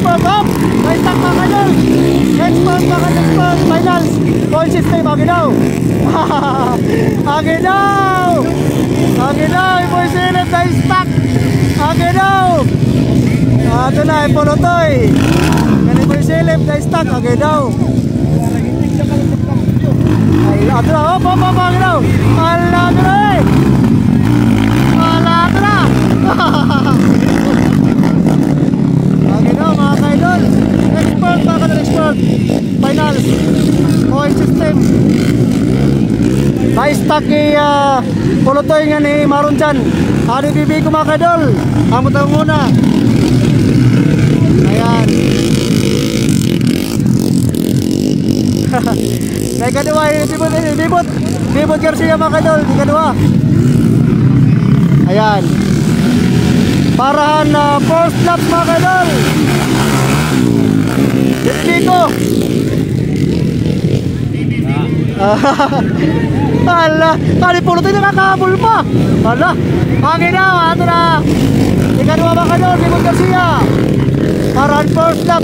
expert up. Nice stuck mga kaidol. Expert mga expert. Finals. Point system. Agi daw. Agi daw. Agi daw. Boy Silip. Nice stuck. Agi daw. Ito na. Pulutoy. Ganun Boy Silip. Nice stuck. Agi daw. Ay, ito na. Hop, hop, hop. Agi daw. Ala, ito na eh. Ala, ito na. Agi daw mga kaidol. Expert mga kaidol. Expert. Finals. Point system. Nice stuck kay Pulutoy nga ni Maron dyan. Ano bibi ko mga kaidol. Amot ang muna. Ayan. May kadua Bibot Garcia mga kaidol. May kadua. Ayan. Parahan first lap mga kaidol. Dito. Ala, tali Pulutoy nakakahabol pa. Ala, hangin na, ato na. Ikadua mga kaidol, Bibot Garcia. Parahan first lap.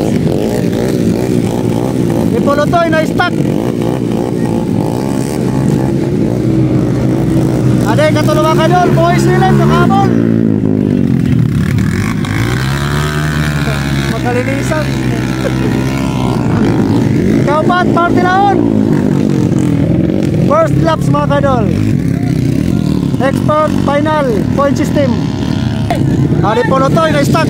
Ni Pulutoy na stuck. Aday, katulo mga kaidol, Boy Silip, nakahabol. Makalinisan. Ikaw ba't, party laon. First laps mga kaidol. Expert final point system. Ari Pulutoy na stuck.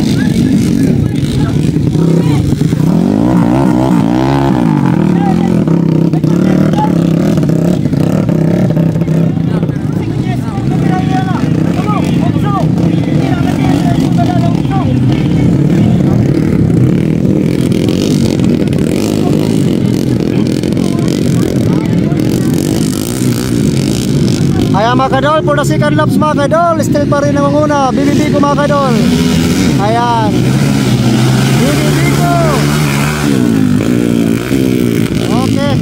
Ayan mga kaidol, for the second laps mga kaidol, still pa rin ang una. BBB ko mga kaidol. Ayan. BBB ko. Okay.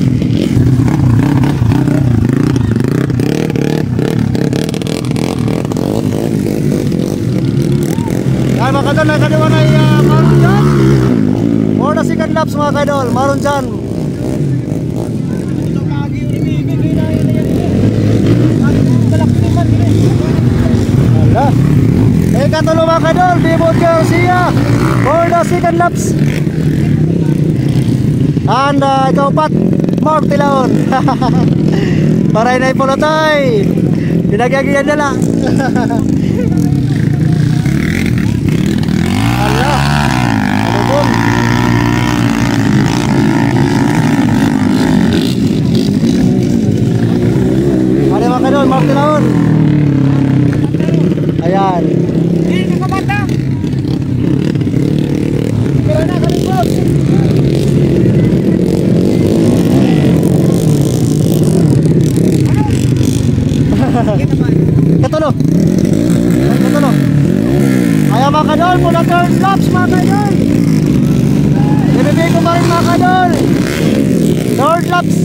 Ayan mga kaidol, nakadiwan ay Maron dyan. For the second laps mga kaidol, Maron dyan. Katulo mga kaidol, Bibot Garcia for the second laps. And ikaw pat, Mark Tilaon. Paray na Pulutoy. Pinagyagiyan nila. Allah. Alubong. Ano mga kaidol, Mark Tilaon. Ayan. Katulo. Ayaw mga kaidol, mula third laps mga kaidol. Ibibigay ko pa rin mga kaidol. Third laps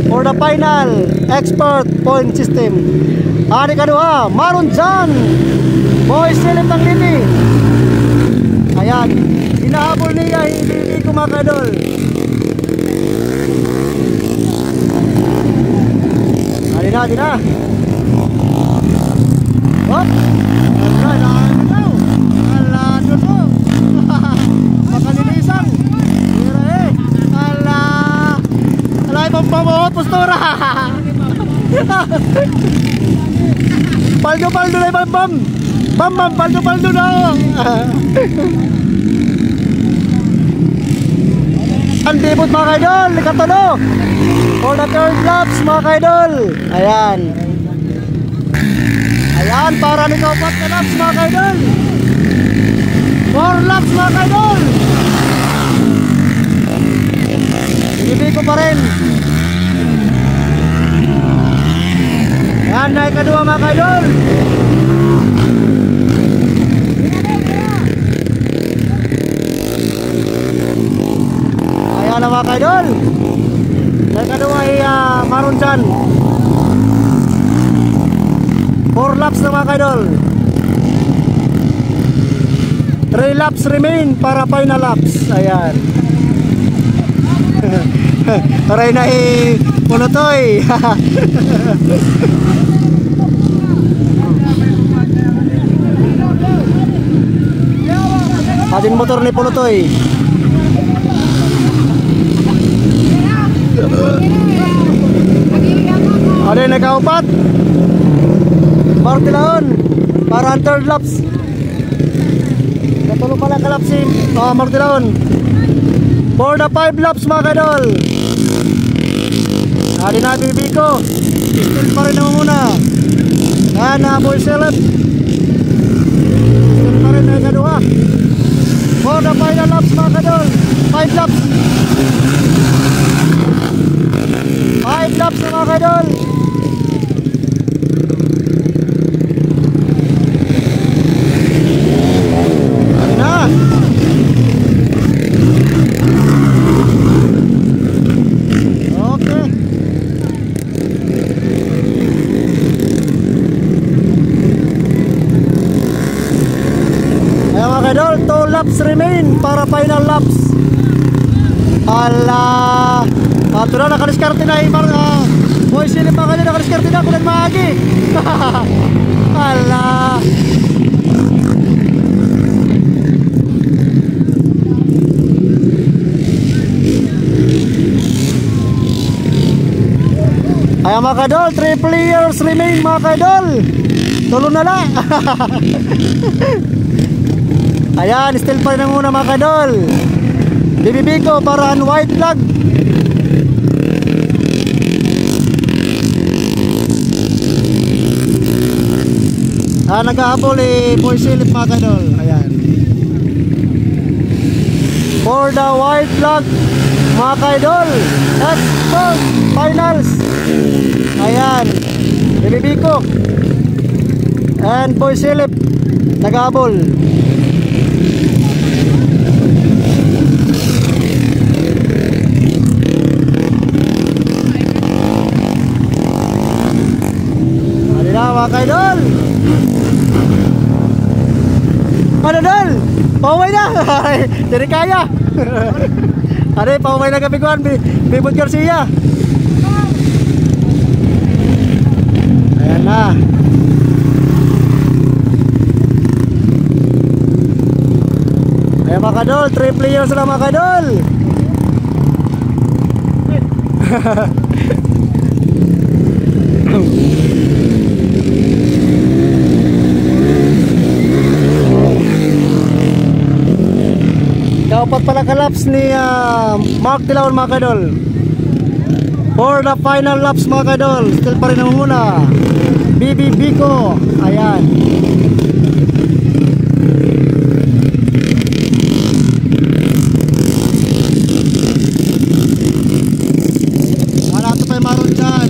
for the final expert point system. Hari kadua, Maron dyan. Boy Silip ng Lili. Ayan, hinahabol niya, ibibigay ko mga kaidol. Hadi na. Hop. Ala, dito. Makalinisan. Mira eh. Ala, ibang pamawat, postura. Paldo na ibang bam. Bam, paldo na. Ang debut mga kaidol, ikatulo. For the third laps mga kaidol. Ayan. Ayan, para ni kaupat na laps mga kaidol. 4 laps mga kaidol. Ibigay ko pa rin. Ayan na ikadua mga kaidol. Ayan na mga kaidol. Ikadua ay Maron dyan. 4 laps na mga kaidol. 3 3 laps remain para final laps. Ayan. Aray na Punotoy. Ating motor ni Punotoy. Ano yung nagkaupat? Martilaon para ang third laps. Katulo pala kalap si Martilaon for the 5 laps mga kadol. Adi na Bibiko, still pa rin naman muna. Yan na Boy Selep, still pa rin na ikaduha for the final laps mga kadol. 5 laps, 5 laps na mga kadol. Idol, 2 laps remain para final laps. Ala, ato na nakadiskarte na Boy Silip pa kanina nakadiskarte na kunan maagi. Ala. Ay mga kadol, 3 players remain mga kadol. Tulo na lang. Ayan, still pa rin muna mga kadol. Bibibiko para ang white flag. Naghahabol Boy Silip mga kadol. Ayan. For the white flag mga kadol, that's for finals. Ayan, Bibibiko and Boy Silip naghahabol. Mga kaidol, ano dol? Paway na. Jadi kaya. Ada paway na kapiguan Bibot Garcia. Ayan na. Ayan mga kadol, 3 players na mga kadol. Kaupat pala kalaps ni Mark Tilaon mga kadol. For the final laps mga kadol, still pa rin naman muna Bibibiko. Ayan. Wala ito pa yung maroon dyan.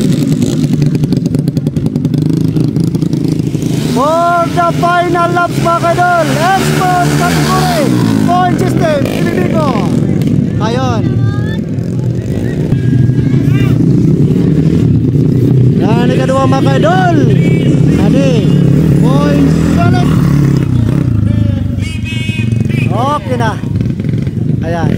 For the final laps mga kadol, expert category point system, Bibibiko. Ayun. Yan ang ikadua mga kadol. Adi point select. Okay na. Ayan.